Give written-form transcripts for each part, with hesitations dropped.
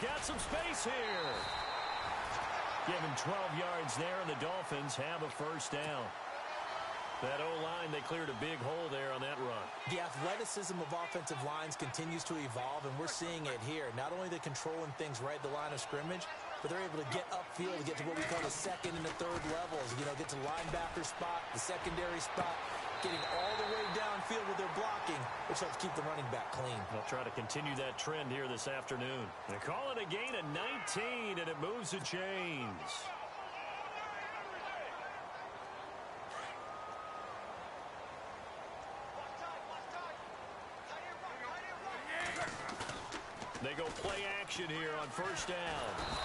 got some space here. Given 12 yards there, and the Dolphins have a first down. That O-line, they cleared a big hole there on that run. The athleticism of offensive lines continues to evolve, and we're seeing it here. Not only are they controlling things right at the line of scrimmage, but they're able to get upfield to get to what we call the second and the third levels. You know, get to linebacker spot, the secondary spot, getting all the way downfield with their blocking, which helps keep the running back clean. They'll try to continue that trend here this afternoon. They call it a gain of 19, and it moves the chains. They go play action here on first down.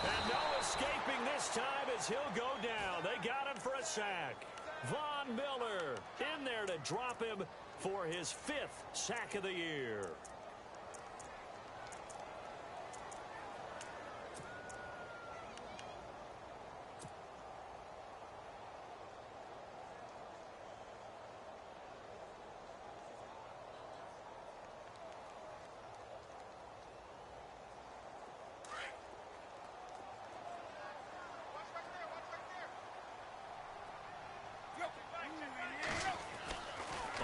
And no escaping this time as he'll go down. They got him for a sack. Von Miller in there to drop him for his 5th sack of the year.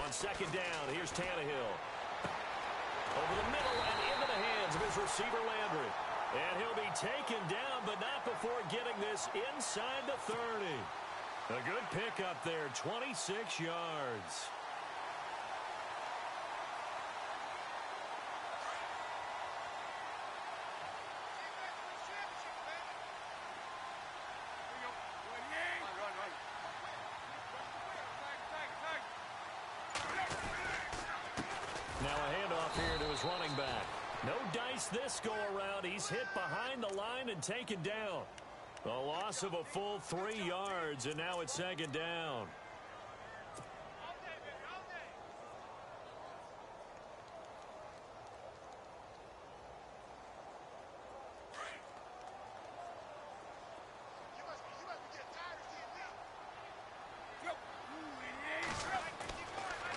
On second down, here's Tannehill. Over the middle and into the hands of his receiver, Landry. And he'll be taken down, but not before getting this inside the 30. A good pickup there, 26 yards. Now a handoff here to his running back. No dice this go-around. He's hit behind the line and taken down. A loss of a full 3 yards, and now it's second down.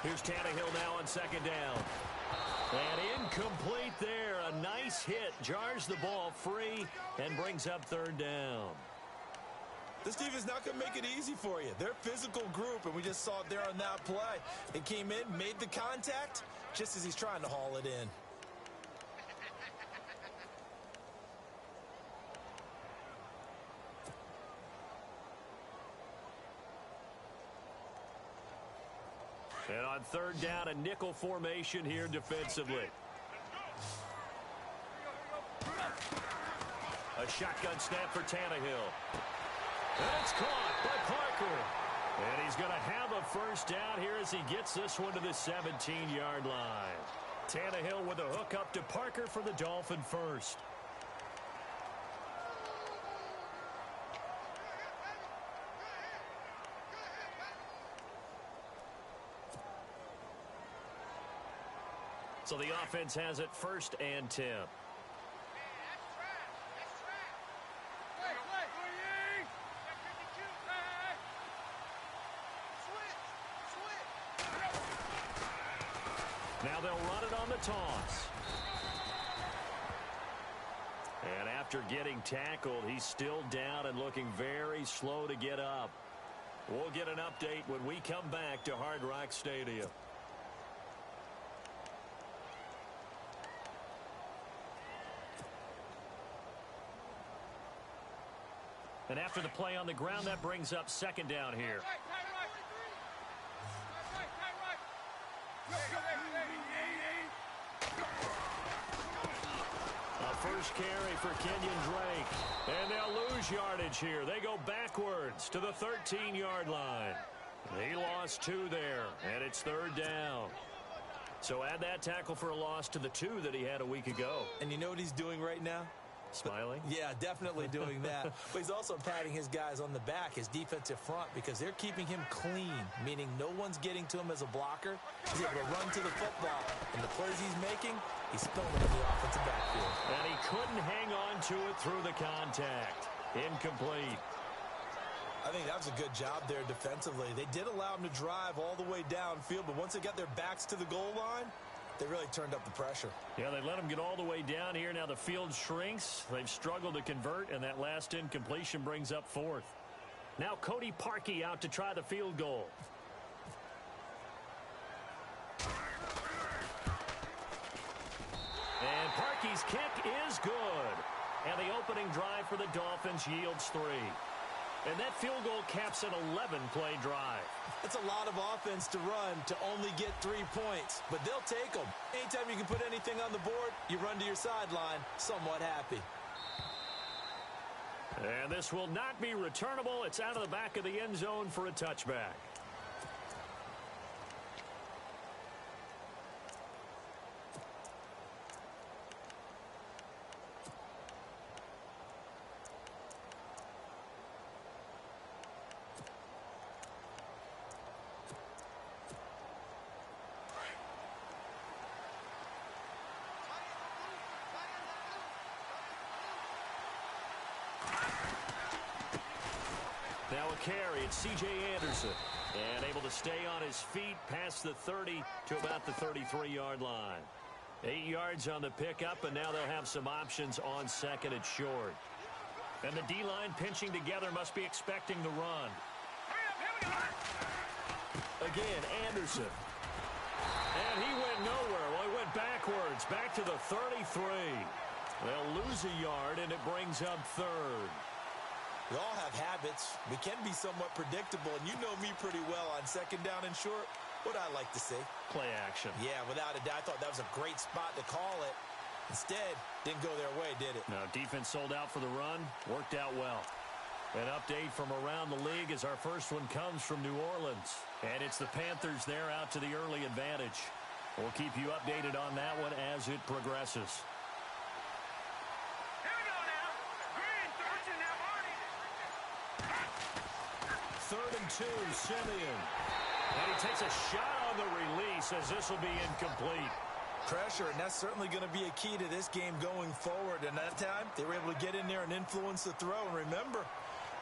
Here's Tannehill now on second down. And incomplete there. A nice hit. Jars the ball free and brings up third down. This defense not going to make it easy for you. They're a physical group, and we just saw it there on that play. It came in, made the contact, just as he's trying to haul it in. And on third down, a nickel formation here defensively. A shotgun snap for Tannehill. And it's caught by Parker. And he's going to have a first down here as he gets this one to the 17-yard line. Tannehill with a hook up to Parker for the Dolphin first. So the offense has it first and 10. Now they'll run it on the toss. And after getting tackled, he's still down and looking very slow to get up. We'll get an update when we come back to Hard Rock Stadium. And after the play on the ground, that brings up second down here. A first carry for Kenyon Drake. And they'll lose yardage here. They go backwards to the 13-yard line. He lost 2 there, and it's third down. So add that tackle for a loss to the 2 that he had a week ago. And you know what he's doing right now? Smiling? Yeah, definitely doing that. But he's also patting his guys on the back, his defensive front, because they're keeping him clean, meaning no one's getting to him as a blocker. He's able to run to the football. And the plays he's making, he's spilling it in the offensive backfield. And he couldn't hang on to it through the contact. Incomplete. I think that was a good job there defensively. They did allow him to drive all the way downfield, but once they got their backs to the goal line, They really turned up the pressure. Yeah, they let them get all the way down here. Now the field shrinks. They've struggled to convert, and that last incompletion brings up fourth. Now Cody Parkey out to try the field goal. And Parkey's kick is good. And the opening drive for the Dolphins yields 3. And that field goal caps an 11-play drive. It's a lot of offense to run to only get 3 points, but they'll take them. Anytime you can put anything on the board, you run to your sideline somewhat happy. And this will not be returnable. It's out of the back of the end zone for a touchback. Now a carry, it's C.J. Anderson. And able to stay on his feet past the 30 to about the 33-yard line. 8 yards on the pickup, and now they'll have some options on second and short. And the D-line pinching together must be expecting the run. Again, Anderson. And he went nowhere. Well, he went backwards, back to the 33. They'll lose a yard, and it brings up third. We all have habits. We can be somewhat predictable, and you know me pretty well on second down and short. What I like to see? Play action. Yeah, without a doubt. I thought that was a great spot to call it. Instead, didn't go their way, did it? No, defense sold out for the run. Worked out well. An update from around the league as our first one comes from New Orleans. And it's the Panthers there out to the early advantage. We'll keep you updated on that one as it progresses. Third and 2, Simeon. And he takes a shot on the release as this will be incomplete. Pressure, and that's certainly going to be a key to this game going forward. And that time, they were able to get in there and influence the throw. And remember,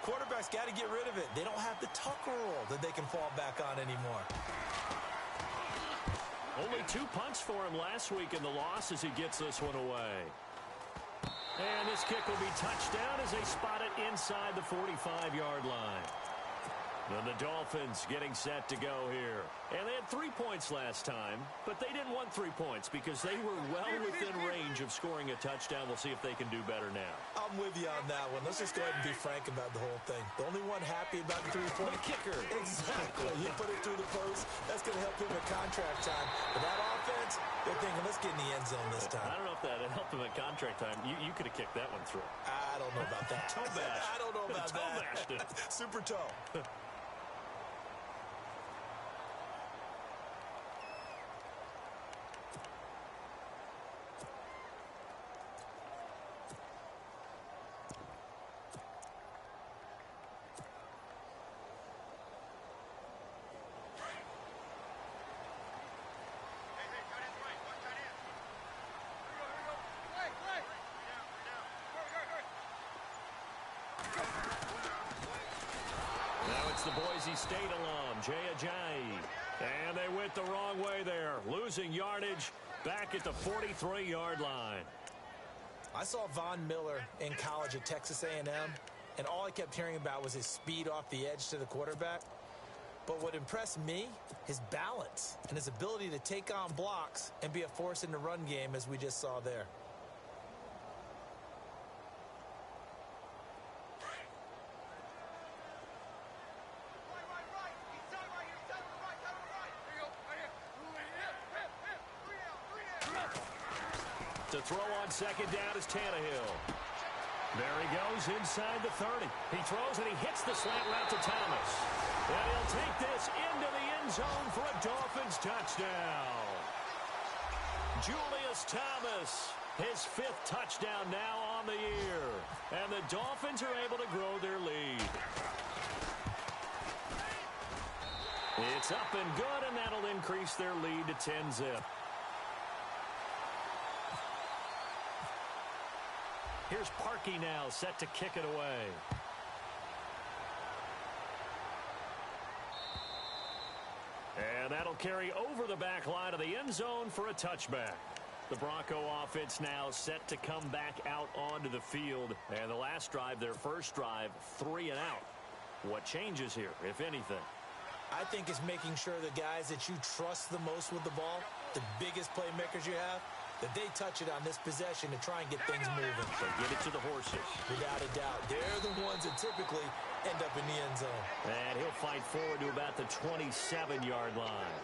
quarterbacks got to get rid of it. They don't have the Tucker rule that they can fall back on anymore. Only 2 punts for him last week in the loss as he gets this one away. And this kick will be touchdown as they spot it inside the 45-yard line. And the Dolphins getting set to go here. And they had 3 points last time, but they didn't want 3 points because they were well within range of scoring a touchdown. We'll see if they can do better now. I'm with you on that one. Let's just go ahead and be frank about the whole thing. The only one happy about the 3-point kicker. Exactly. He put it through the post. That's going to help him at contract time. But that offense, they're thinking, let's get in the end zone this time. I don't know if that helped him at contract time. You could have kicked that one through. I don't know about that. Toe bash. I don't know about toe bashed it. Super toe. The Boise State alum, Jay Ajayi. And they went the wrong way there, losing yardage back at the 43-yard line. I saw Von Miller in college at Texas A&M, and all I kept hearing about was his speed off the edge to the quarterback. But what impressed me, his balance and his ability to take on blocks and be a force in the run game, as we just saw there. To throw on second down is Tannehill. There he goes inside the 30. He throws and he hits the slant route to Thomas. And he'll take this into the end zone for a Dolphins touchdown. Julius Thomas, his 5th touchdown now on the year. And the Dolphins are able to grow their lead. It's up and good, and that'll increase their lead to 10-zip. Here's Parkey now, set to kick it away. And that'll He'll carry over the back line of the end zone for a touchback. The Bronco offense now set to come back out onto the field. And the last drive, their first drive, 3 and out. What changes here, if anything? I think it's making sure the guys that you trust the most with the ball, the biggest playmakers you have, that they touch it on this possession to try and get things moving. So get it to the horses. Without a doubt. They're the ones that typically end up in the end zone. And he'll fight forward to about the 27-yard line.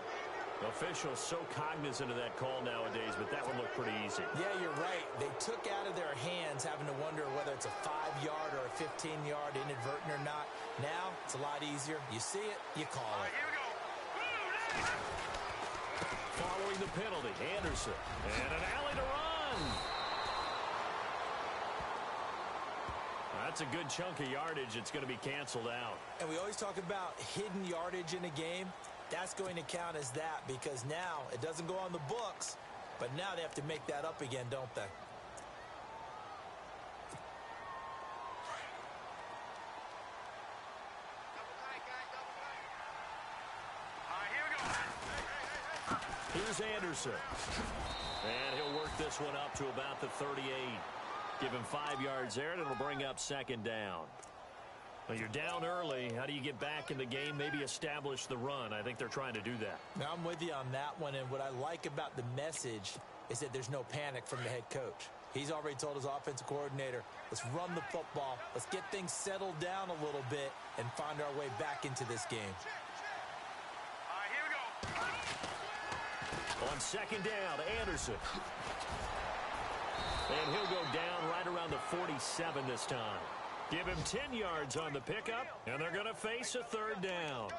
Officials so cognizant of that call nowadays, but that one looked pretty easy. Yeah, you're right. They took out of their hands having to wonder whether it's a 5-yard or a 15-yard, inadvertent or not. Now, it's a lot easier. You see it, you call it. Here we go. Following the penalty, Anderson. And an alley to run. That's a good chunk of yardage. It's going to be canceled out. And we always talk about hidden yardage in a game. That's going to count as that because now it doesn't go on the books, but now they have to make that up again, don't they? Here's Anderson. And he'll work this one up to about the 38. Give him 5 yards there, and it'll bring up second down. Well, you're down early. How do you get back in the game? Maybe establish the run. I think they're trying to do that. Now, I'm with you on that one, and what I like about the message is that there's no panic from the head coach. He's already told his offensive coordinator, let's run the football, let's get things settled down a little bit and find our way back into this game. Here we go. On second down, Anderson. And he'll go down right around the 47 this time. Give him 10 yards on the pickup, and they're going to face a third down.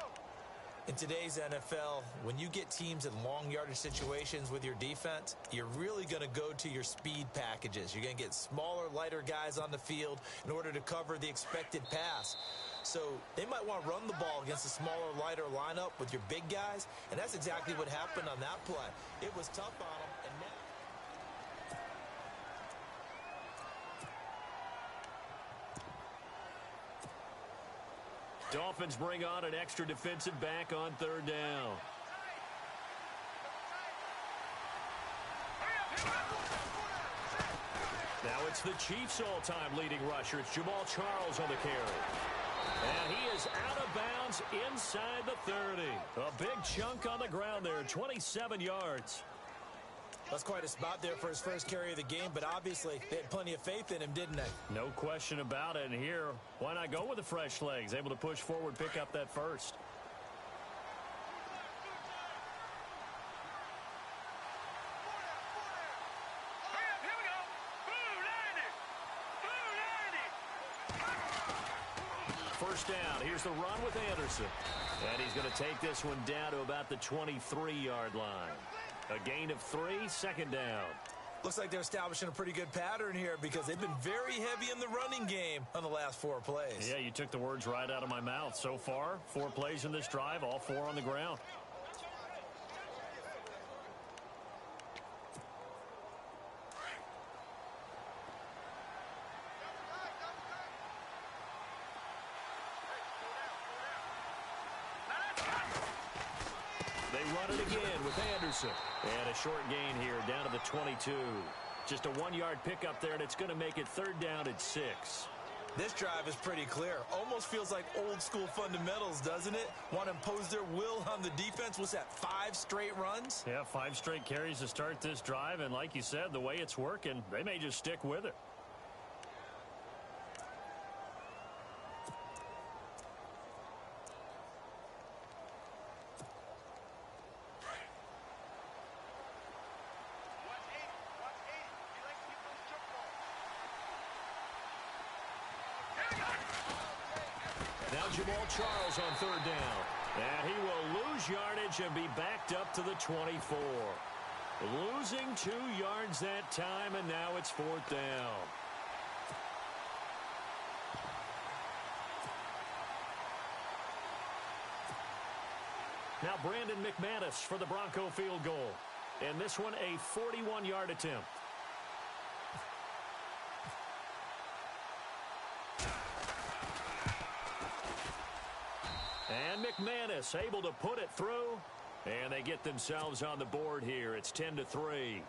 In today's NFL, when you get teams in long yardage situations with your defense, you're really going to go to your speed packages. You're going to get smaller, lighter guys on the field in order to cover the expected pass. So they might want to run the ball against a smaller, lighter lineup with your big guys, and that's exactly what happened on that play. It was tough on them, and now... Dolphins bring on an extra defensive back on third down. Now it's the Chiefs' all-time leading rusher. It's Jamal Charles on the carry. And he is out of bounds inside the 30. A big chunk on the ground there, 27 yards. That's quite a spot there for his first carry of the game, but obviously they had plenty of faith in him, didn't they? No question about it. And here, why not go with the fresh legs? Able to push forward, pick up that first. Here we go. Blue 90. First down. Here's the run with Anderson. And he's going to take this one down to about the 23-yard line. A gain of 3, second down. Looks like they're establishing a pretty good pattern here because they've been very heavy in the running game on the last 4 plays. Yeah, you took the words right out of my mouth. So far, 4 plays in this drive, all 4 on the ground. They run it again with Anderson. And a short gain here down to the 22. Just a 1-yard pickup there, and it's going to make it third down at 6. This drive is pretty clear. Almost feels like old school fundamentals, doesn't it? Want to impose their will on the defense. Was that 5 straight runs? Yeah, 5 straight carries to start this drive. And like you said, the way it's working, they may just stick with it. Now Jamal Charles on third down. And he will lose yardage and be backed up to the 24. Losing 2 yards that time, and now it's 4th down. Now Brandon McManus for the Bronco field goal. And this one a 41-yard attempt. And McManus able to put it through. And they get themselves on the board here. It's 10-3.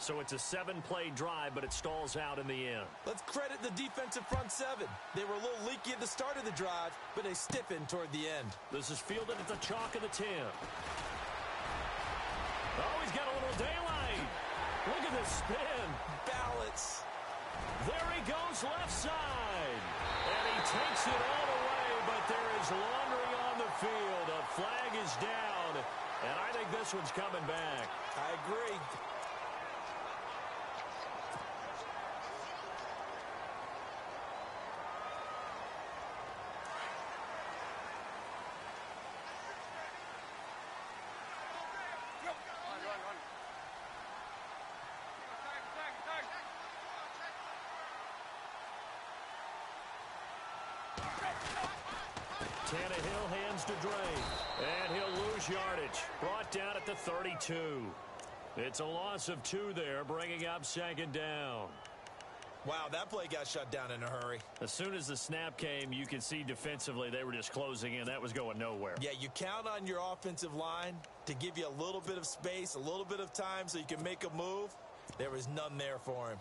So it's a 7-play drive, but it stalls out in the end. Let's credit the defensive front seven. They were a little leaky at the start of the drive, but they stiffened toward the end. This is fielded at the chalk of the 10. Oh, he's got a little daylight. Look at this spin. Balance. There he goes left side. And he takes it all the way, but there is laundry on the field. A flag is down, and I think this one's coming back. I agree. Tannehill hands to Drake, and he'll lose yardage. Brought down at the 32. It's a loss of 2 there, bringing up second down. Wow, that play got shut down in a hurry. As soon as the snap came, you could see defensively they were just closing in. That was going nowhere. Yeah, you count on your offensive line to give you a little bit of space, a little bit of time so you can make a move. There was none there for him.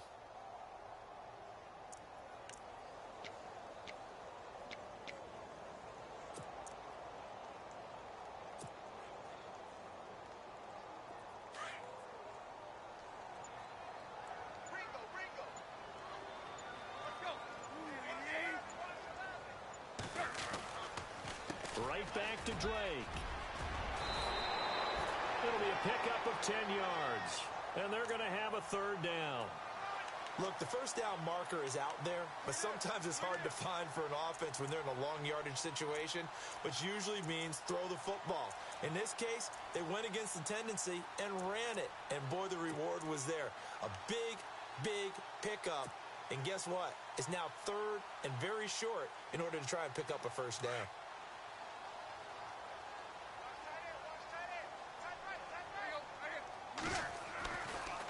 Right back to Drake. It'll be a pickup of 10 yards. And they're going to have a third down. Look, the first down marker is out there, but sometimes it's hard to find for an offense when they're in a long yardage situation, which usually means throw the football. In this case, they went against the tendency and ran it. And boy, the reward was there. A big, big pickup. And guess what? It's now third and very short in order to try and pick up a first down.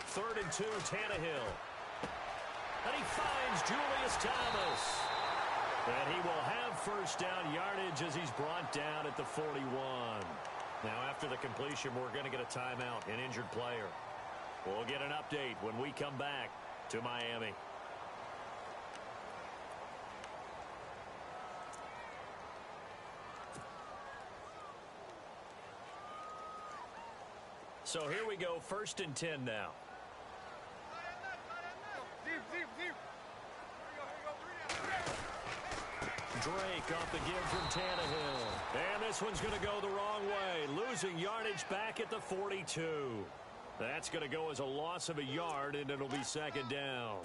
Third and 2, Tannehill. And he finds Julius Thomas. And he will have first down yardage as he's brought down at the 41. Now, after the completion, we're going to get a timeout, an injured player. We'll get an update when we come back to Miami. So here we go, 1st and 10 now. Drake off the give from Tannehill. And this one's going to go the wrong way, losing yardage back at the 42. That's going to go as a loss of a yard, and it'll be second down.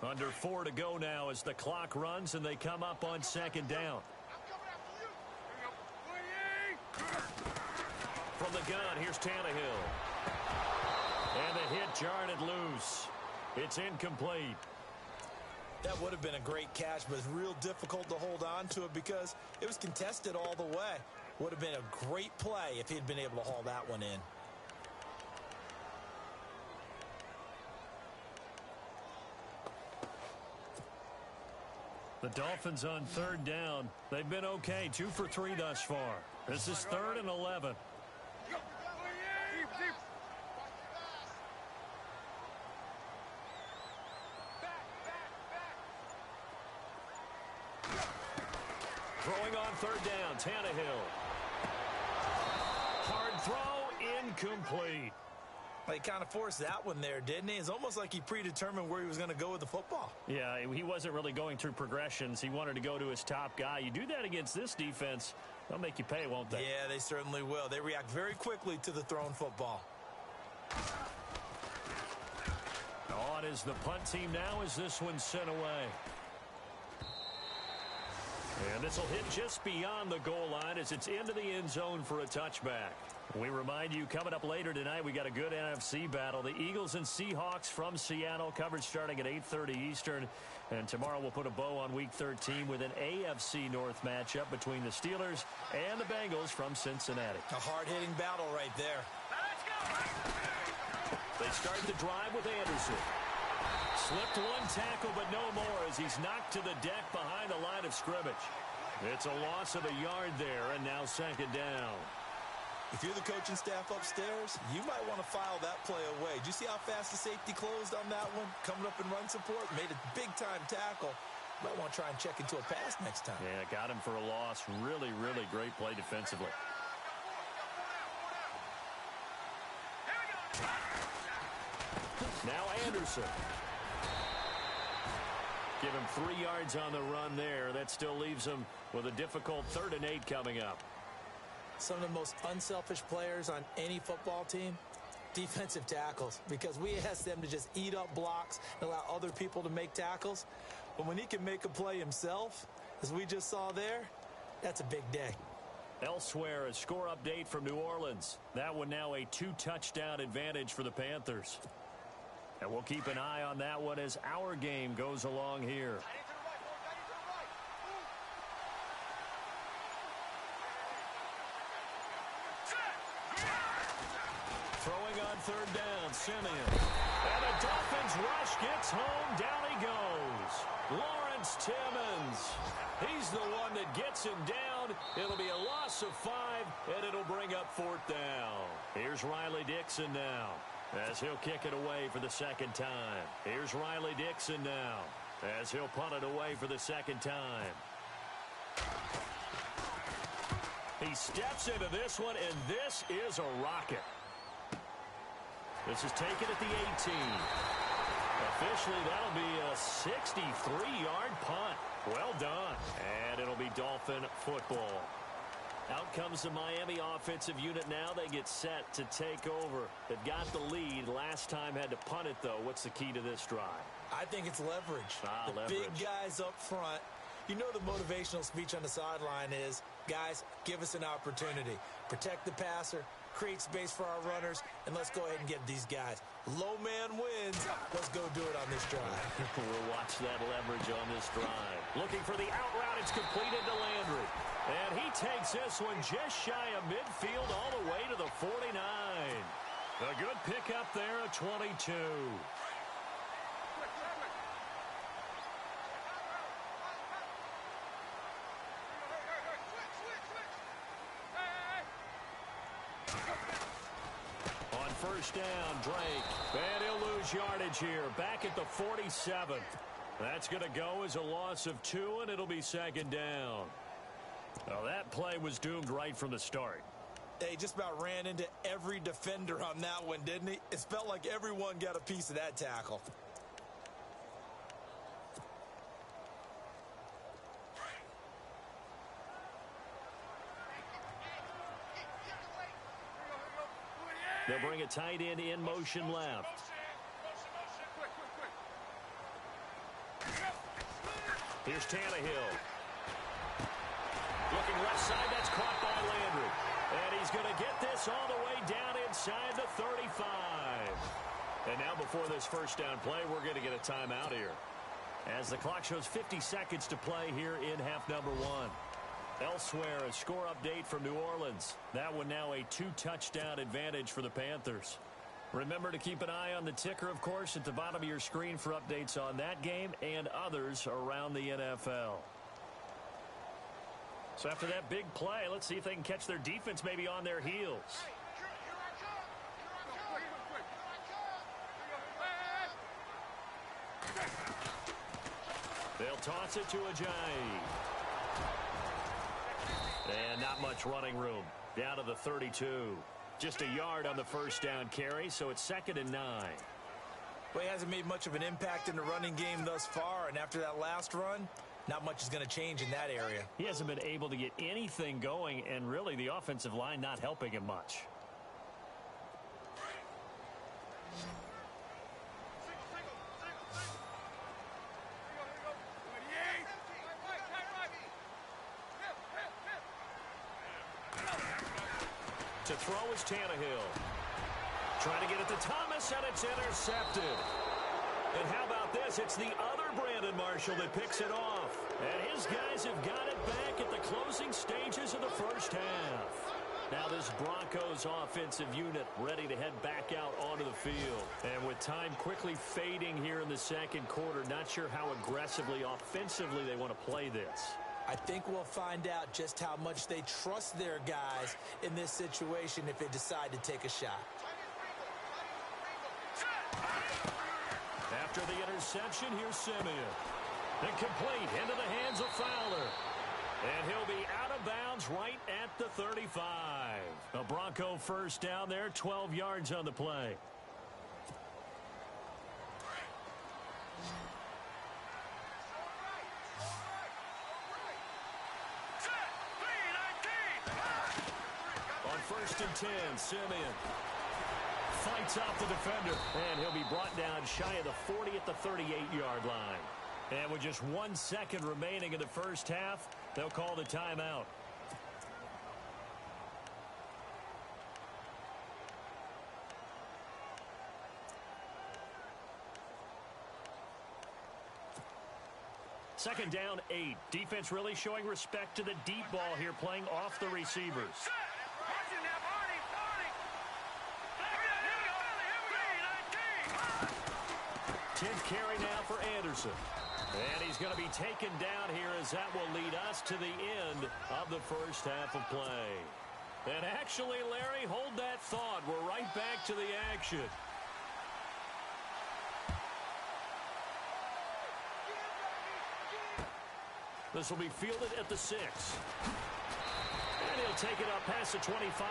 Under 4 to go now as the clock runs and they come up on second down. From the gun, here's Tannehill. And the hit jarred loose. It's incomplete. That would have been a great catch, but it's real difficult to hold on to it because it was contested all the way. Would have been a great play if he had been able to haul that one in. The Dolphins on third down. They've been okay, 2 for 3 thus far. This is 3rd and 11. Throwing on third down, Tannehill. Hard throw, incomplete. He kind of forced that one there, didn't he? It's almost like he predetermined where he was going to go with the football. Yeah, he wasn't really going through progressions. He wanted to go to his top guy. You do that against this defense, they'll make you pay, won't they? Yeah, they certainly will. They react very quickly to the thrown football. On is the punt team now as this one's sent away. And this will hit just beyond the goal line as it's into the end zone for a touchback. We remind you, coming up later tonight, we got a good NFC battle. The Eagles and Seahawks from Seattle, coverage starting at 8:30 Eastern. And tomorrow we'll put a bow on Week 13 with an AFC North matchup between the Steelers and the Bengals from Cincinnati. A hard-hitting battle right there. Let's go. They start the drive with Anderson. Slipped one tackle, but no more as he's knocked to the deck behind the line of scrimmage. It's a loss of a yard there, and now second down. If you're the coaching staff upstairs, you might want to file that play away. Did you see how fast the safety closed on that one? Coming up in run support, made a big-time tackle. Might want to try and check into a pass next time. Yeah, got him for a loss. Really, really great play defensively. Now Anderson. Give him 3 yards on the run there. That still leaves him with a difficult 3rd and 8 coming up. Some of the most unselfish players on any football team, defensive tackles, because we ask them to just eat up blocks and allow other people to make tackles. But when he can make a play himself, as we just saw there, that's a big day. Elsewhere, a score update from New Orleans. That one now a 2-touchdown advantage for the Panthers. And we'll keep an eye on that one as our game goes along here. Throwing on 3rd down, Simeon. And the Dolphins rush gets home. Down he goes. Lawrence Timmons. He's the one that gets him down. It'll be a loss of 5, and it'll bring up 4th down. Here's Riley Dixon now, as he'll kick it away for the 2nd time. Here's Riley Dixon now, as he'll punt it away for the 2nd time. He steps into this one, and this is a rocket. This is taken at the 18. Officially, that'll be a 63-yard punt. Well done. And it'll be Dolphin football. Out comes the Miami offensive unit now. They get set to take over. They've got the lead. Last time had to punt it, though. What's the key to this drive? I think it's leverage. The big guys up front. You know the motivational speech on the sideline is, guys, give us an opportunity. Protect the passer, create space for our runners, and let's go ahead and get these guys. Low man wins. Let's go do it on this drive. We'll watch that leverage on this drive. Looking for the out route. It's completed to Landry. And he takes this one just shy of midfield all the way to the 49. A good pickup there at 22. On 1st down, Drake. And he'll lose yardage here. Back at the 47. That's going to go as a loss of 2, and it'll be 2nd down. Well, that play was doomed right from the start. He just about ran into every defender on that one, didn't he? It felt like everyone got a piece of that tackle. They'll bring a tight end in motion left. Here's Tannehill. Looking left side, that's caught by Landry. And he's going to get this all the way down inside the 35. And now before this 1st down play, we're going to get a timeout here, as the clock shows 50 seconds to play here in half number 1. Elsewhere, a score update from New Orleans. That one now a 2-touchdown advantage for the Panthers. Remember to keep an eye on the ticker, of course, at the bottom of your screen for updates on that game and others around the NFL. So after that big play, let's see if they can catch their defense maybe on their heels. They'll toss it to Ajayi. And not much running room. Down to the 32. Just a yard on the 1st down carry, so it's 2nd and 9. Well, he hasn't made much of an impact in the running game thus far, and after that last run, not much is going to change in that area. He hasn't been able to get anything going, and really the offensive line not helping him much. To throw is Tannehill. Trying to get it to Thomas, and it's intercepted. And how about this? It's the other Brandon Marshall that picks it off. And his guys have got it back at the closing stages of the first half. Now this Broncos offensive unit ready to head back out onto the field. And with time quickly fading here in the second quarter, not sure how aggressively, offensively they want to play this. I think we'll find out just how much they trust their guys in this situation if they decide to take a shot. After the interception, here's Simeon. Incomplete into the hands of Fowler. And he'll be out of bounds right at the 35. A Bronco first down there, 12 yards on the play. On 1st and 10, Simeon fights off the defender, and he'll be brought down shy of the 40 at the 38-yard line. And with just 1 second remaining in the first half, they'll call the timeout. Second down, 8. Defense really showing respect to the deep ball here, playing off the receivers. 10th carry now for Anderson. And he's going to be taken down here as that will lead us to the end of the first half of play. And actually, Larry, hold that thought. We're right back to the action. This will be fielded at the 6. And he'll take it up past the 25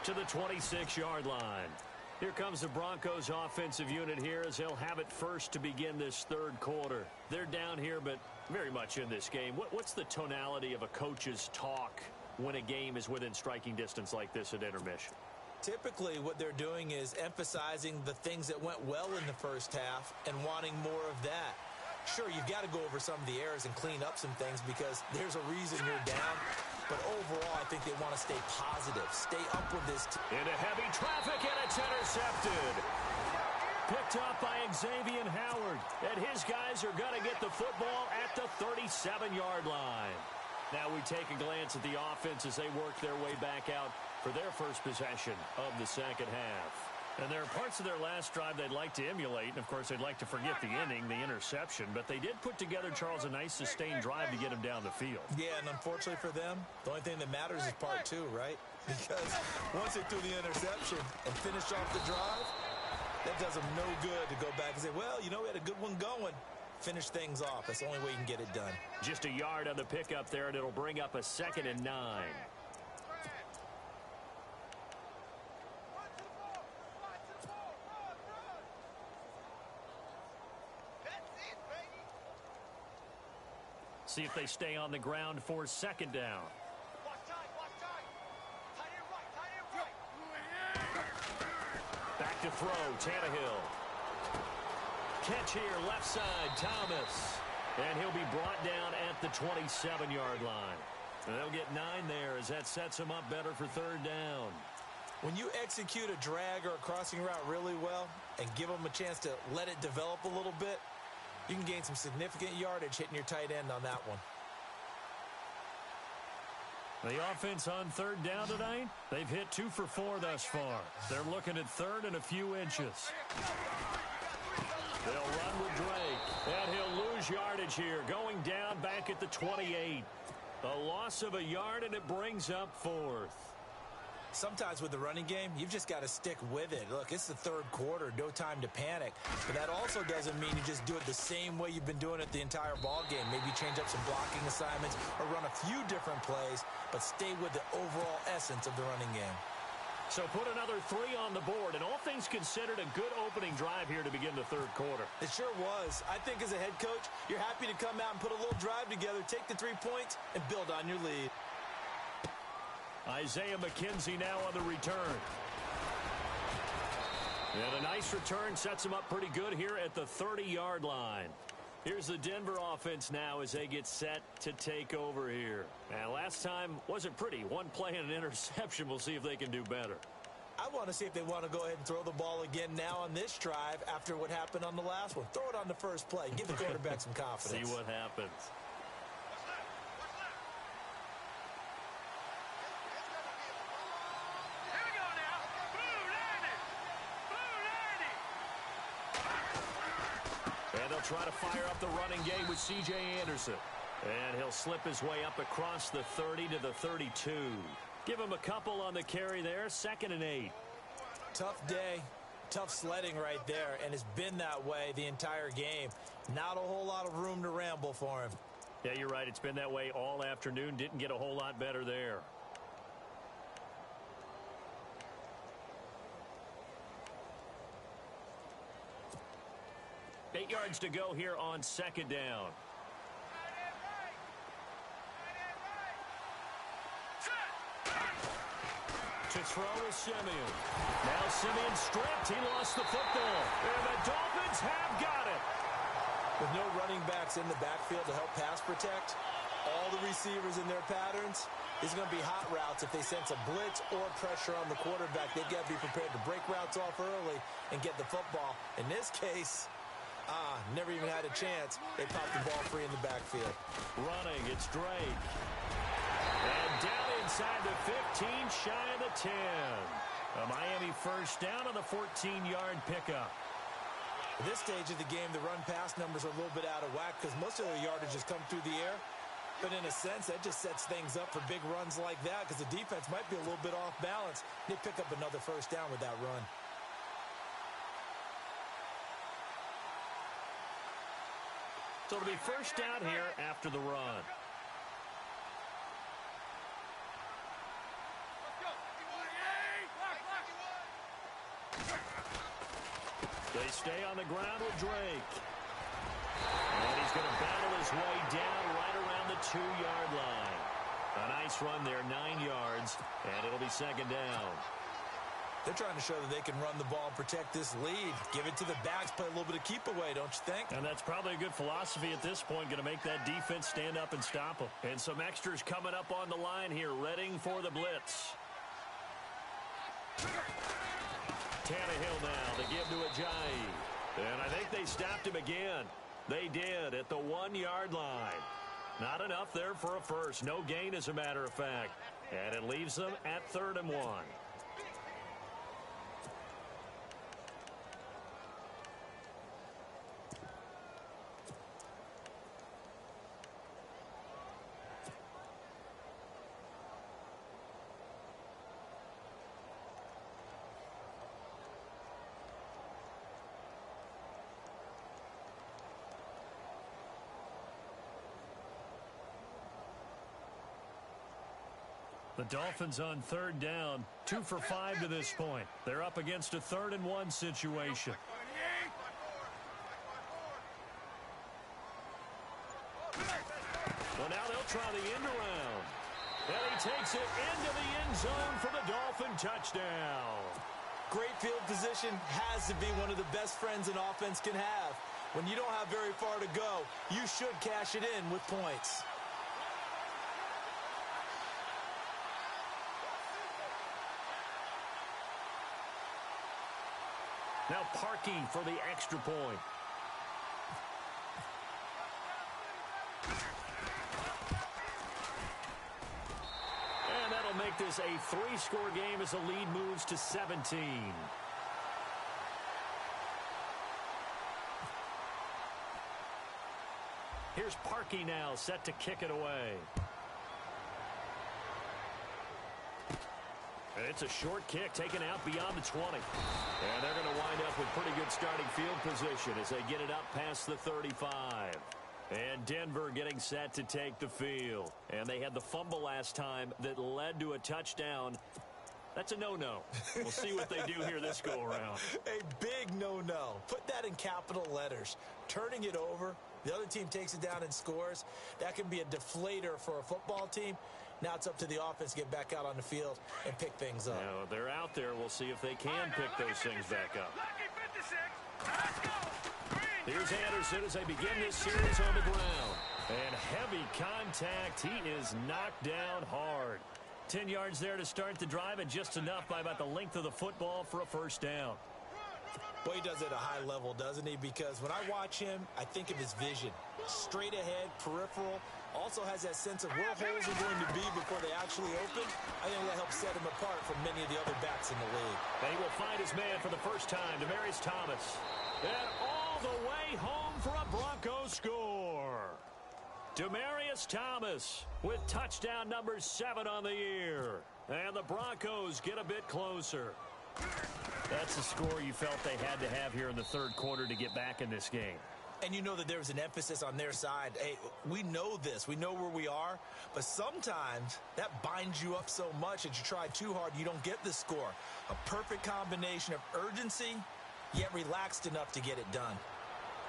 to the 26-yard line. Here comes the Broncos offensive unit here as they'll have it first to begin this third quarter. They're down here, but very much in this game. What's the tonality of a coach's talk when a game is within striking distance like this at intermission? Typically, what they're doing is emphasizing the things that went well in the first half and wanting more of that. Sure, you've got to go over some of the errors and clean up some things because there's a reason you're down. But overall, I think they want to stay positive. Stay up with this. Into heavy traffic, and it's intercepted. Picked up by Xavier Howard. And his guys are going to get the football at the 37-yard line. Now we take a glance at the offense as they work their way back out for their first possession of the second half. And there are parts of their last drive they'd like to emulate. And, of course, they'd like to forget the inning, the interception. But they did put together, Charles, a nice sustained drive to get him down the field. Yeah, and unfortunately for them, the only thing that matters is part 2, right? Because once they threw the interception and finished off the drive, that does them no good to go back and say, well, you know, we had a good one going. Finish things off. That's the only way you can get it done. Just a yard on the pickup there, and it'll bring up a 2nd and 9. See if they stay on the ground for 2nd down. Back to throw, Tannehill. Catch here, left side, Thomas. And he'll be brought down at the 27-yard line. And they'll get 9 there as that sets them up better for 3rd down. When you execute a drag or a crossing route really well and give them a chance to let it develop a little bit, you can gain some significant yardage hitting your tight end on that one. The offense on 3rd down tonight, they've hit 2 for 4 thus far. They're looking at 3rd and a few inches. They'll run with Drake, and he'll lose yardage here, going down back at the 28. A loss of a yard, and it brings up 4th. Sometimes with the running game, you've just got to stick with it. Look, it's the 3rd quarter, no time to panic. But that also doesn't mean you just do it the same way you've been doing it the entire ball game. Maybe change up some blocking assignments or run a few different plays, but stay with the overall essence of the running game. So put another 3 on the board, and all things considered, a good opening drive here to begin the 3rd quarter. It sure was. I think as a head coach, you're happy to come out and put a little drive together, take the 3 points, and build on your lead. Isaiah McKenzie now on the return. And a nice return sets him up pretty good here at the 30-yard line. Here's the Denver offense now as they get set to take over here. And last time wasn't pretty. One play and an interception. We'll see if they can do better. I want to see if they want to go ahead and throw the ball again now on this drive after what happened on the last one. Throw it on the first play. Give the quarterback some confidence. See what happens. Here we go now. Blue 90. And they'll try to fire up the running game with C.J. Anderson. And he'll slip his way up across the 30 to the 32. Give him a couple on the carry there. 2nd and 8. Tough day. Tough sledding right there, and it's been that way the entire game. Not a whole lot of room to ramble for him. Yeah, you're right. It's been that way all afternoon. Didn't get a whole lot better there. Eight yards to go here on 2nd down. To throw to Simeon. Now Simeon stripped. He lost the football. And the Dolphins have got it. With no running backs in the backfield to help pass protect, all the receivers in their patterns, it's going to be hot routes. If they sense a blitz or pressure on the quarterback, they've got to be prepared to break routes off early and get the football. In this case, never even had a chance. They popped the ball free in the backfield. Running, it's Drake. And down inside the 15, shy of the 10. A Miami first down on the 14-yard pickup. At this stage of the game, the run-pass numbers are a little bit out of whack because most of their yardage has come through the air. But in a sense, that just sets things up for big runs like that because the defense might be a little bit off balance. They pick up another first down with that run. So it'll be first down here after the run. They stay on the ground with Drake. And he's going to battle his way down right around the 2-yard line. A nice run there, 9 yards, and it'll be 2nd down. They're trying to show that they can run the ball and protect this lead. Give it to the backs, play a little bit of keep away, don't you think? And that's probably a good philosophy at this point, going to make that defense stand up and stop them. And some extras coming up on the line here, readying for the blitz. Tannehill now to give to Ajayi. And I think they stopped him again. They did at the 1-yard line. Not enough there for a first. No gain, as a matter of fact. And it leaves them at 3rd and 1. The Dolphins on 3rd down, 2 for 5 to this point. They're up against a 3rd and 1 situation. Well, now they'll try the end around. And he takes it into the end zone for the Dolphin touchdown. Great field position has to be one of the best friends an offense can have. When you don't have very far to go, you should cash it in with points. Now Parkey for the extra point. And that'll make this a 3-score game as the lead moves to 17. Here's Parkey now, set to kick it away. And it's a short kick taken out beyond the 20. And they're going to wind up with pretty good starting field position as they get it up past the 35. And Denver getting set to take the field. And they had the fumble last time that led to a touchdown. That's a no-no. We'll see what they do here this go-around. A big no-no. Put that in capital letters. Turning it over, the other team takes it down and scores. That can be a deflator for a football team. Now it's up to the offense to get back out on the field and pick things up. Now, they're out there. We'll see if they can pick those things back up. Lucky 56. Let's go. Green Here's Anderson as they begin this series on the ground. And heavy contact. He is knocked down hard. 10 yards there to start the drive, and just enough by about the length of the football for a first down. Well, he does it at a high level, doesn't he? Because when I watch him, I think of his vision. Straight ahead, peripheral. Also has that sense of where holes are going to be before they actually open. I think that helps set him apart from many of the other backs in the league. And he will find his man for the first time, Demaryius Thomas. And all the way home for a Broncos score. Demaryius Thomas with touchdown number 7 on the year. And the Broncos get a bit closer. That's the score you felt they had to have here in the third quarter to get back in this game. And you know that there was an emphasis on their side. Hey, we know this. We know where we are. But sometimes that binds you up so much that you try too hard, you don't get the score. A perfect combination of urgency, yet relaxed enough to get it done.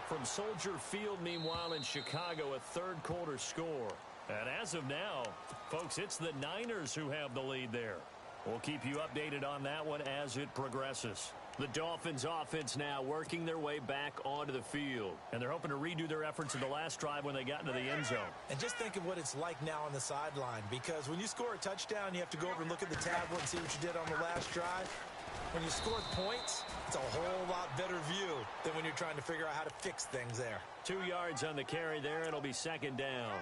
From Soldier Field, meanwhile, in Chicago, a third quarter score. And as of now, folks, it's the Niners who have the lead there. We'll keep you updated on that one as it progresses. The Dolphins offense now working their way back onto the field. And they're hoping to redo their efforts in the last drive when they got into the end zone. And just think of what it's like now on the sideline. Because when you score a touchdown, you have to go over and look at the tablet and see what you did on the last drive. When you score points, it's a whole lot better view than when you're trying to figure out how to fix things there. 2 yards on the carry there. It'll be second down.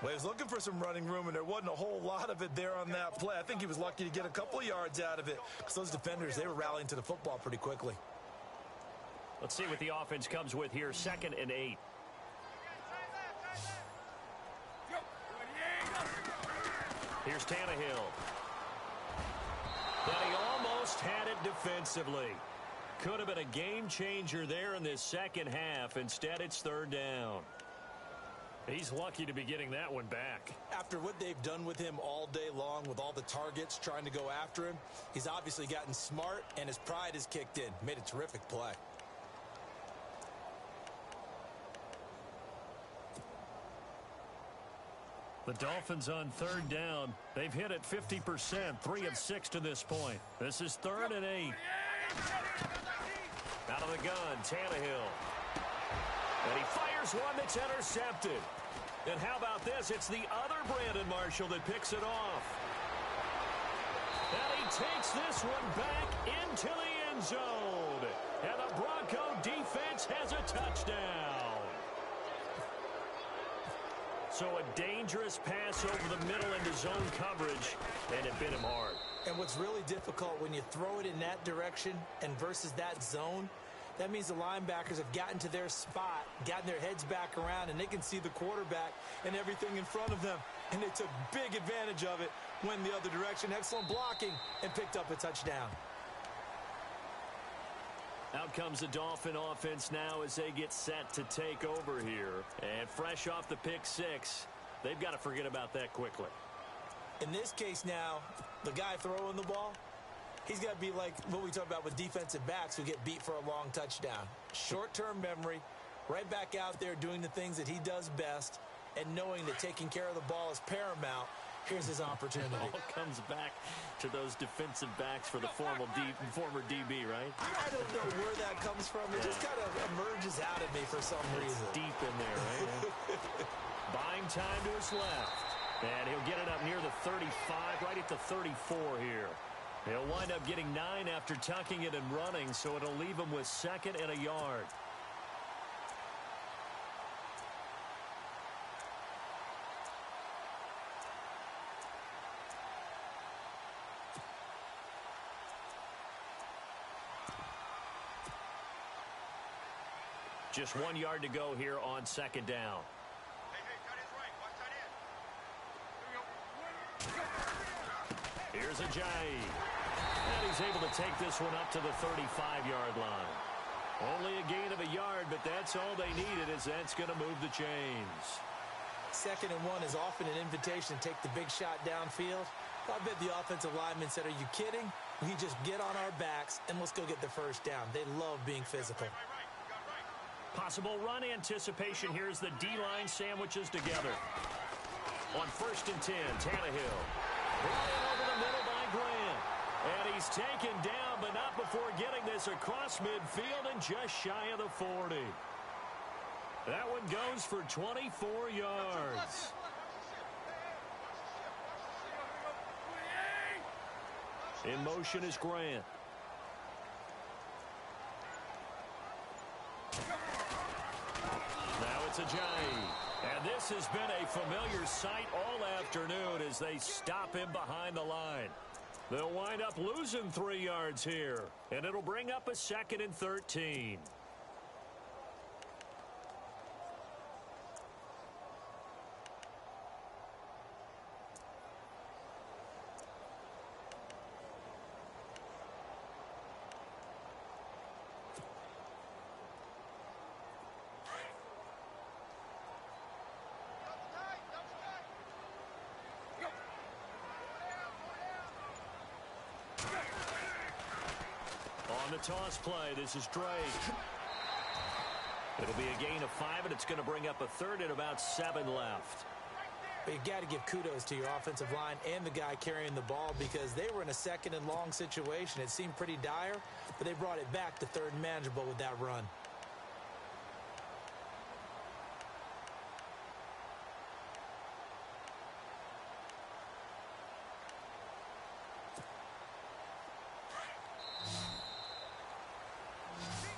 Well, he was looking for some running room, and there wasn't a whole lot of it there on that play. I think he was lucky to get a couple of yards out of it because those defenders, they were rallying to the football pretty quickly. Let's see what the offense comes with here. 2nd and 8. Here's Tannehill. And he almost had it defensively. Could have been a game changer there in this second half. Instead, it's third down. He's lucky to be getting that one back. After what they've done with him all day long with all the targets trying to go after him, he's obviously gotten smart and his pride has kicked in. Made a terrific play. The Dolphins on third down. They've hit it 50%, 3 of 6 to this point. This is 3rd and 8. Out of the gun, Tannehill. And he fires one that's intercepted. And how about this? It's the other Brandon Marshall that picks it off. And he takes this one back into the end zone. And the Bronco defense has a touchdown. So a dangerous pass over the middle into zone coverage, and it bit him hard. And what's really difficult when you throw it in that direction and versus that zone, that means the linebackers have gotten to their spot, gotten their heads back around, and they can see the quarterback and everything in front of them. And they took big advantage of it, went the other direction, excellent blocking, and picked up a touchdown. Out comes the Dolphin offense now as they get set to take over here. And fresh off the pick 6, they've got to forget about that quickly. In this case now, the guy throwing the ball, he's got to be like what we talk about with defensive backs who get beat for a long touchdown. Short-term memory, right back out there doing the things that he does best, and knowing that taking care of the ball is paramount. Here's his opportunity. It all comes back to those defensive backs for the former DB, right? I don't know where that comes from. It just kind of emerges out at me for some reason. Deep in there, right? Buying time to his left. And he'll get it up near the 35, right at the 34 here. He'll wind up getting 9 after tucking it and running, so it'll leave him with 2nd and a yard. Just 1 yard to go here on 2nd down. Here's Ajayi. And he's able to take this one up to the 35-yard line. Only a gain of a yard, but that's all they needed, as that's going to move the chains. 2nd and 1 is often an invitation to take the big shot downfield. I bet the offensive lineman said, are you kidding? We just get on our backs and let's go get the first down. They love being physical. Possible run anticipation here as the D-line sandwiches together. On 1st and 10, Tannehill. Brought in over the middle by Grant. And he's taken down, but not before getting this this across midfield and just shy of the 40. That one goes for 24 yards. In motion is Grant. Now it's Ajayi. And this has been a familiar sight all afternoon as they stop him behind the line. They'll wind up losing 3 yards here, and it'll bring up a 2nd and 13. On the toss play, this is Drake. It'll be a gain of 5, and it's going to bring up a 3rd and about 7 left. But you got to give kudos to your offensive line and the guy carrying the ball because they were in a 2nd and long situation. It seemed pretty dire, but they brought it back to 3rd and manageable with that run.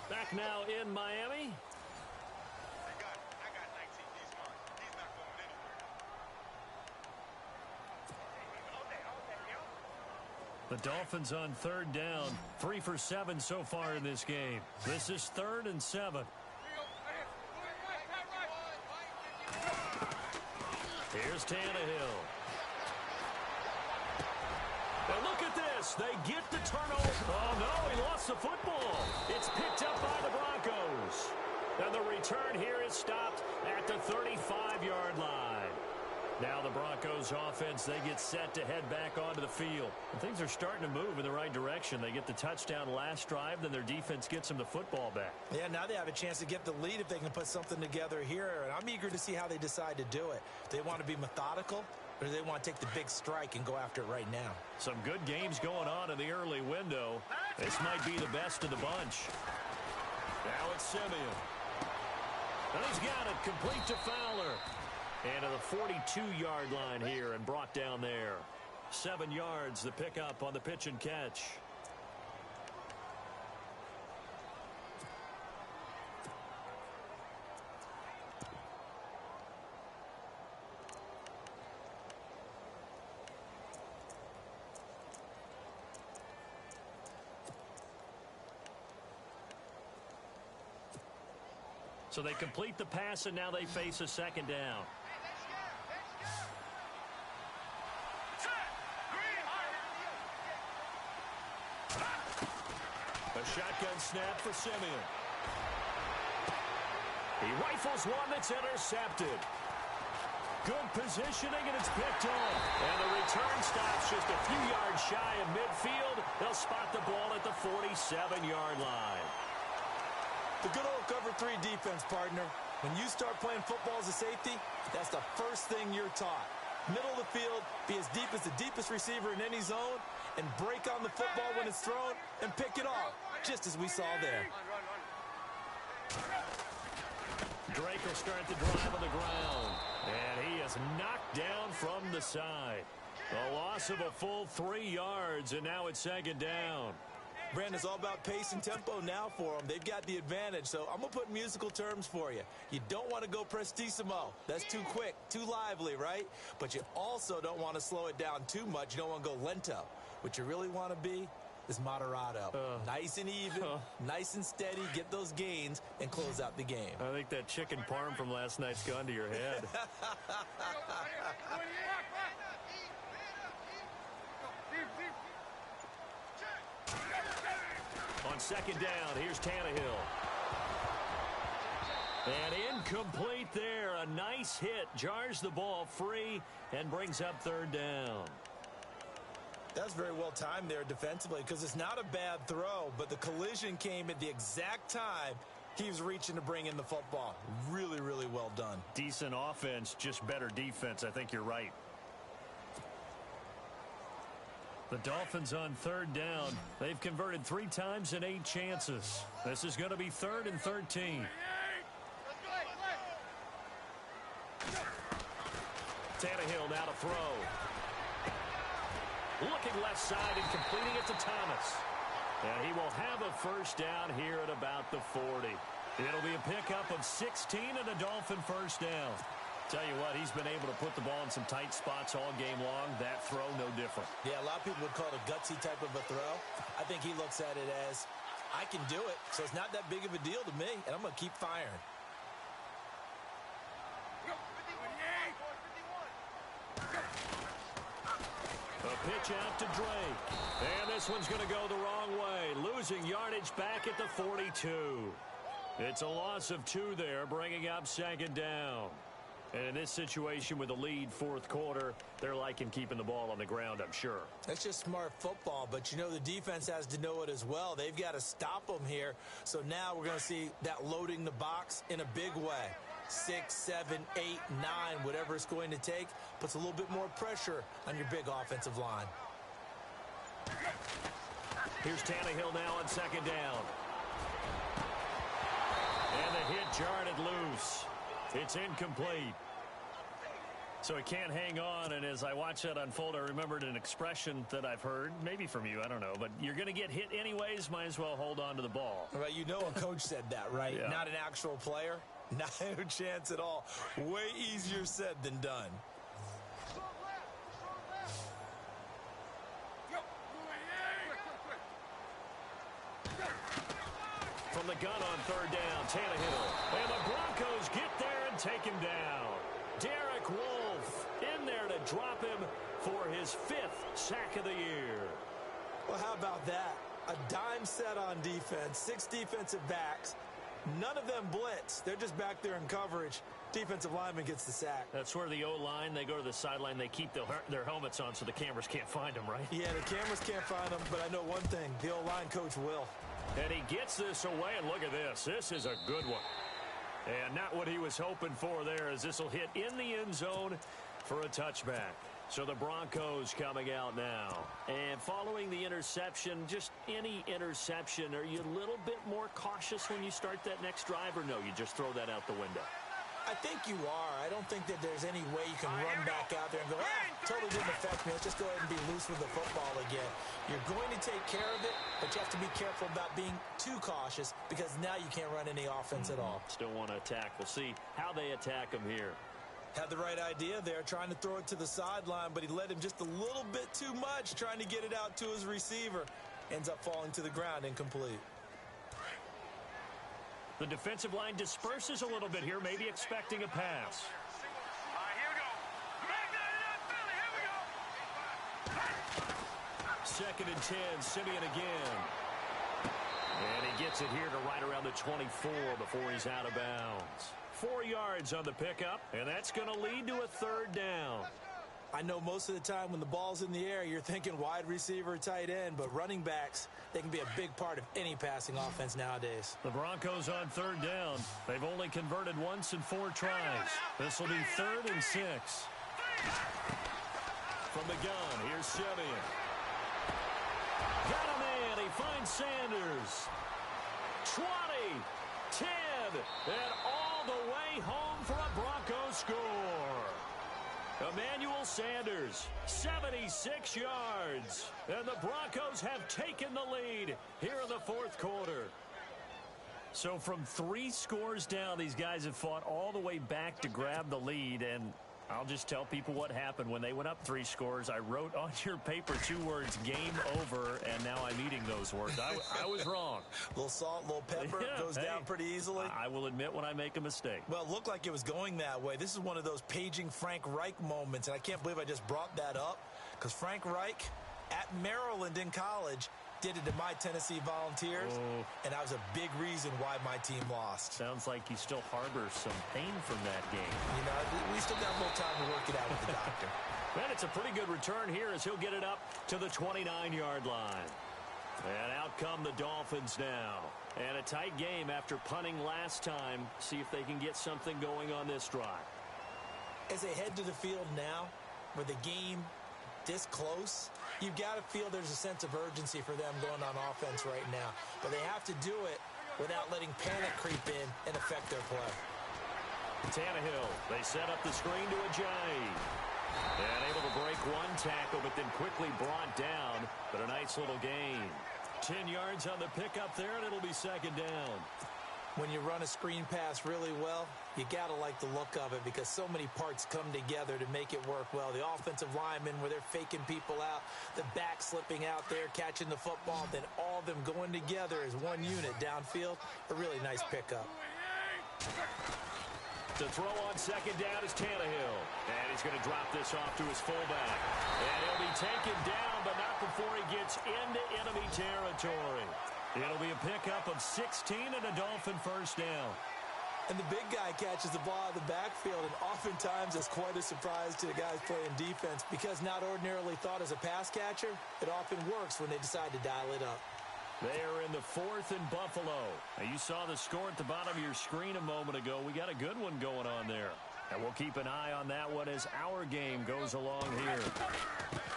Back now in Miami. I got 19. He's mine. He's not going anywhere. The Dolphins on 3rd down. 3 for 7 so far in this game. This is 3rd and 7. Here's Tannehill. And look at this. They get the turnover. Oh, no, he lost the football. It's picked up by the Broncos. And the return here is stopped at the 35-yard line. Now the Broncos offense, they get set to head back onto the field. And things are starting to move in the right direction. They get the touchdown last drive, then their defense gets them the football back. Yeah, now they have a chance to get the lead if they can put something together here. And I'm eager to see how they decide to do it. Do they want to be methodical, or do they want to take the big strike and go after it right now? Some good games going on in the early window. This might be the best of the bunch. Now it's Simeon. And he's got it complete to Fowler. And to the 42-yard line here and brought down there. 7 yards, the pickup on the pitch and catch. So they complete the pass, and now they face a 2nd down. A shotgun snap for Simeon. He rifles one that's intercepted. Good positioning, and it's picked off. And the return stops just a few yards shy of midfield. They'll spot the ball at the 47-yard line. The good old cover 3 defense, partner. When you start playing football as a safety, that's the first thing you're taught. Middle of the field, be as deep as the deepest receiver in any zone, and break on the football when it's thrown and pick it off, just as we saw there. Drake will start the drive on the ground, and he is knocked down from the side. A loss of a full 3 yards, and now it's 2nd down. Brandon, it's all about pace and tempo now for them. They've got the advantage, so I'm going to put musical terms for you. You don't want to go prestissimo. That's too quick, too lively, right? But you also don't want to slow it down too much. You don't want to go lento. What you really want to be is moderato. Nice and even, nice and steady, get those gains, and close out the game. I think that chicken parm from last night's gone to your head. On 2nd down, here's Tannehill. And incomplete there. A nice hit. Jars the ball free and brings up 3rd down. That's very well timed there defensively because it's not a bad throw, but the collision came at the exact time he was reaching to bring in the football. Really, really well done. Decent offense, just better defense. I think you're right. The Dolphins on third down. They've converted 3 times in 8 chances. This is going to be 3rd and 13. Tannehill now to throw. Looking left side and completing it to Thomas. And he will have a first down here at about the 40. It'll be a pickup of 16 and a Dolphin first down. Tell you what, he's been able to put the ball in some tight spots all game long. That throw, no different. Yeah, a lot of people would call it a gutsy type of a throw. I think he looks at it as, I can do it, so it's not that big of a deal to me, and I'm going to keep firing. A pitch out to Drake. And this one's going to go the wrong way. Losing yardage back at the 42. It's a loss of 2 there, bringing up 2nd down. And in this situation with a lead 4th quarter, they're liking keeping the ball on the ground, I'm sure. That's just smart football, but you know the defense has to know it as well. They've got to stop them here. So now we're going to see that loading the box in a big way. 6, 7, 8, 9, whatever it's going to take, puts a little bit more pressure on your big offensive line. Here's Tannehill now on 2nd down. And the hit jarred it loose. It's incomplete. So he can't hang on, and as I watch that unfold, I remembered an expression that I've heard, maybe from you, I don't know, but you're going to get hit anyways, might as well hold on to the ball. Well, you know a coach said that, right? Yeah. Not an actual player. Not a chance at all. Way easier said than done. From the gun on 3rd down, Tannehill. And the Broncos get there and take him down. Derek Wolfe in there to drop him for his 5th sack of the year. Well, how about that? A dime set on defense, 6 defensive backs. None of them blitz. They're just back there in coverage. Defensive lineman gets the sack. That's where the O-line, they go to the sideline, they keep their helmets on so the cameras can't find them, right? Yeah, the cameras can't find them, but I know one thing. The O-line coach will. And he gets this away, and look at this. This is a good one. And not what he was hoping for there, as this will hit in the end zone for a touchback. So the Broncos coming out now. And following the interception, just any interception, are you a little bit more cautious when you start that next drive, or no, you just throw that out the window? I think you are. I don't think that there's any way you can run back out there and go, totally didn't affect me. Let's just go ahead and be loose with the football again. You're going to take care of it, but you have to be careful about being too cautious because now you can't run any offense at all. Still want to attack. We'll see how they attack him here. Had the right idea there, trying to throw it to the sideline, but he led him just a little bit too much, trying to get it out to his receiver. Ends up falling to the ground, incomplete. The defensive line disperses a little bit here, maybe expecting a pass. Here we go. Here we go. 2nd and 10, Simeon again. And he gets it here to right around the 24 before he's out of bounds. 4 yards on the pickup, and that's going to lead to a 3rd down. I know most of the time when the ball's in the air, you're thinking wide receiver, tight end, but running backs, they can be a big part of any passing offense nowadays. The Broncos on 3rd down. They've only converted once in 4 tries. This will be 3rd and 6. From the gun, here's Simeon. Got a man. He finds Sanders. 20, 10, and all the way home for a Broncos score. Emmanuel Sanders, 76 yards. And the Broncos have taken the lead here in the 4th quarter. So from 3 scores down, these guys have fought all the way back to grab the lead. And I'll just tell people what happened when they went up 3 scores. I wrote on your paper 2 words, game over, and now I'm eating those words. I was wrong. A little salt, a little pepper, goes down pretty easily. I will admit when I make a mistake. Well, it looked like it was going that way. This is one of those paging Frank Reich moments, and I can't believe I just brought that up because Frank Reich at Maryland in college did it to my Tennessee Volunteers, and that was a big reason why my team lost. Sounds like you still harbor some pain from that game. You know, we still got a little time to work it out with the doctor. And it's a pretty good return here as he'll get it up to the 29-yard line. And out come the Dolphins now. And a tight game after punting last time. See if they can get something going on this drive. As they head to the field now, where the game this close, you've got to feel there's a sense of urgency for them going on offense right now. But they have to do it without letting panic creep in and affect their play. Tannehill, they set up the screen to Ajayi. And able to break one tackle, but then quickly brought down. But a nice little gain. 10 yards on the pickup there, and it'll be second down. When you run a screen pass really well, you got to like the look of it because so many parts come together to make it work well. The offensive linemen where they're faking people out, the back slipping out there, catching the football, then all of them going together as one unit downfield. A really nice pickup. To throw on second down is Tannehill. And he's going to drop this off to his fullback. And he'll be taken down, but not before he gets into enemy territory. It'll be a pickup of 16 and a Dolphin first down. And the big guy catches the ball out of the backfield, and oftentimes it's quite a surprise to the guys playing defense because not ordinarily thought as a pass catcher, it often works when they decide to dial it up. They are in the 4th and Buffalo. Now, you saw the score at the bottom of your screen a moment ago. We got a good one going on there. And we'll keep an eye on that one as our game goes along here.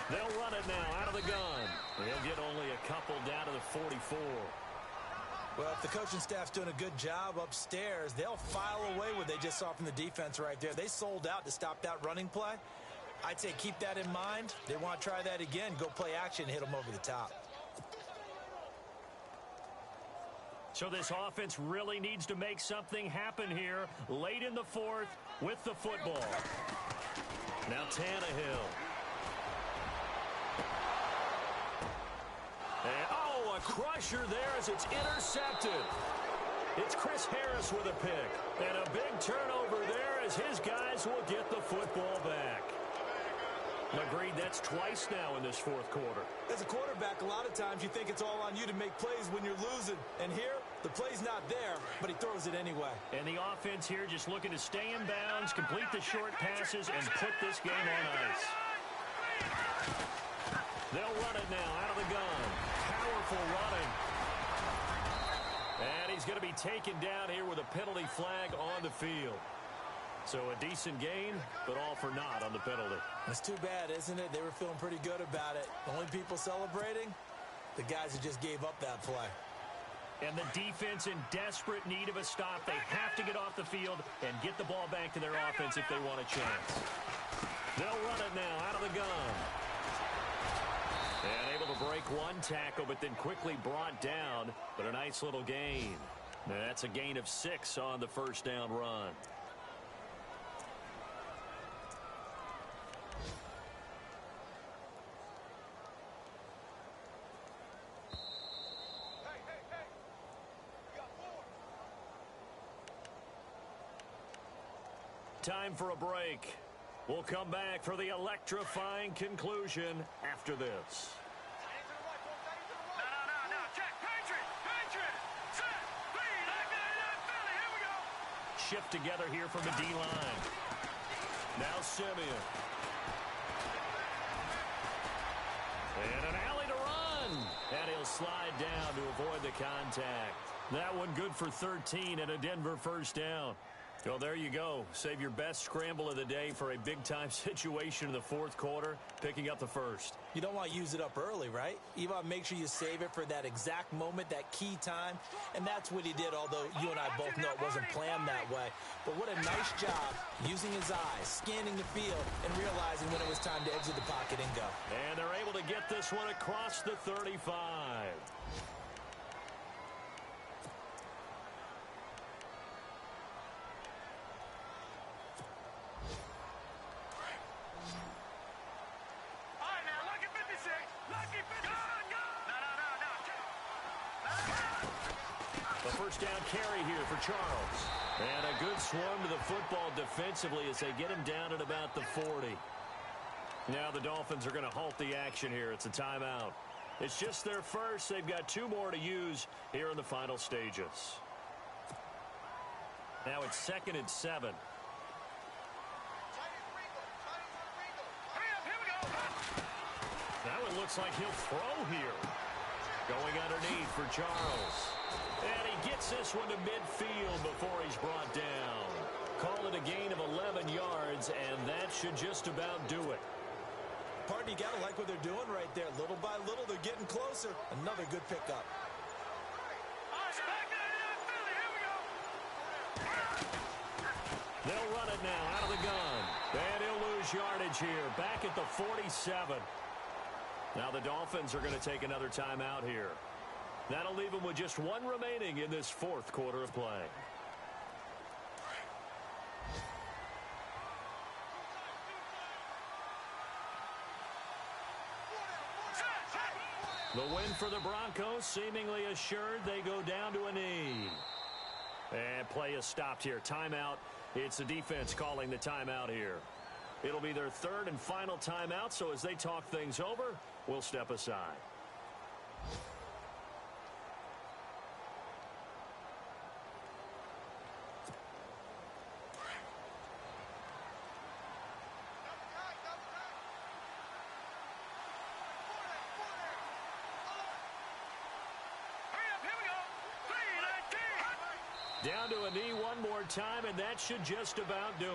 They'll run it now out of the gun. They'll get only a couple down to the 44. Well, if the coaching staff's doing a good job upstairs, they'll file away what they just saw from the defense right there. They sold out to stop that running play. I'd say keep that in mind. They want to try that again. Go play action, hit them over the top. So this offense really needs to make something happen here late in the 4th with the football. Now Tannehill. And, a crusher there as it's intercepted. It's Chris Harris with a pick. And a big turnover there as his guys will get the football back. Agreed, that's twice now in this 4th quarter. As a quarterback, a lot of times you think it's all on you to make plays when you're losing. And here, the play's not there, but he throws it anyway. And the offense here just looking to stay in bounds, complete the short passes, and put this game on ice. They'll run it now out of the gun. Powerful running. And he's going to be taken down here with a penalty flag on the field. So a decent gain, but all for naught on the penalty. It's too bad, isn't it? They were feeling pretty good about it. The only people celebrating, the guys who just gave up that play. And the defense in desperate need of a stop. They have to get off the field and get the ball back to their offense if they want a chance. They'll run it now out of the gun. And able to break one tackle, but then quickly brought down. But a nice little gain. That's a gain of 6 on the first down run. Time for a break. We'll come back for the electrifying conclusion after this. No. Check. Patriot. Set. Lead. Here we go. Shift together here from the D-line. Now Simeon. And an alley to run. And he'll slide down to avoid the contact. That one good for 13 and a Denver first down. Well, there you go. Save your best scramble of the day for a big-time situation in the 4th quarter, picking up the first. You don't want to use it up early, right? You want to make sure you save it for that exact moment, that key time. And that's what he did, although you and I both know it wasn't planned that way. But what a nice job using his eyes, scanning the field, and realizing when it was time to exit the pocket and go. And they're able to get this one across the 35. First down carry here for Charles. And a good swarm to the football defensively as they get him down at about the 40. Now the Dolphins are going to halt the action here. It's a timeout. It's just their first. They've got 2 more to use here in the final stages. Now it's 2nd and 7. Now it looks like he'll throw here. Going underneath for Charles. And he gets this one to midfield before he's brought down. Call it a gain of 11 yards, and that should just about do it. Partner, you got to like what they're doing right there. Little by little, they're getting closer. Another good pickup. They'll run it now out of the gun. And he'll lose yardage here. Back at the 47. Now the Dolphins are going to take another timeout here. That'll leave them with just one remaining in this fourth quarter of play. The win for the Broncos seemingly assured. They go down to a knee. And play is stopped here. Timeout. It's the defense calling the timeout here. It'll be their third and final timeout, so as they talk things over, we'll step aside. Down to a knee one more time, and that should just about do it.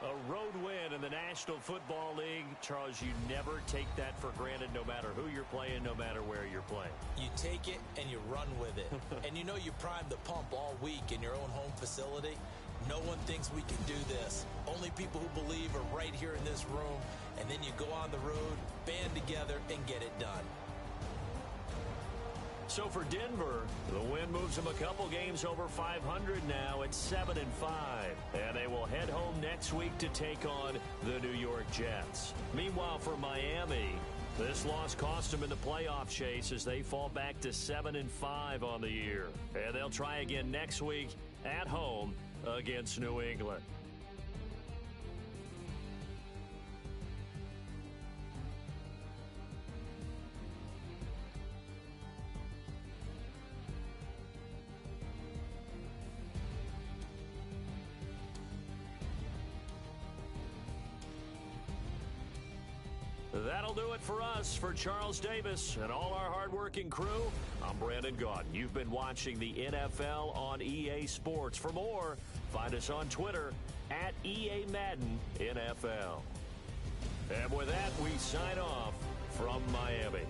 A road win in the National Football League. Charles, you never take that for granted, no matter who you're playing, no matter where you're playing. You take it and you run with it. And you know you primed the pump all week in your own home facility. No one thinks we can do this. Only people who believe are right here in this room. And then you go on the road, band together, and get it done. So for Denver, the win moves them a couple games over 500 now at 7-5. And they will head home next week to take on the New York Jets. Meanwhile, for Miami, this loss cost them in the playoff chase as they fall back to 7-5 on the year. And they'll try again next week at home against New England. That'll do it for us. For Charles Davis and all our hardworking crew, I'm Brandon Gaudin. You've been watching the NFL on EA Sports. For more, find us on Twitter at EA Madden NFL. And with that, we sign off from Miami.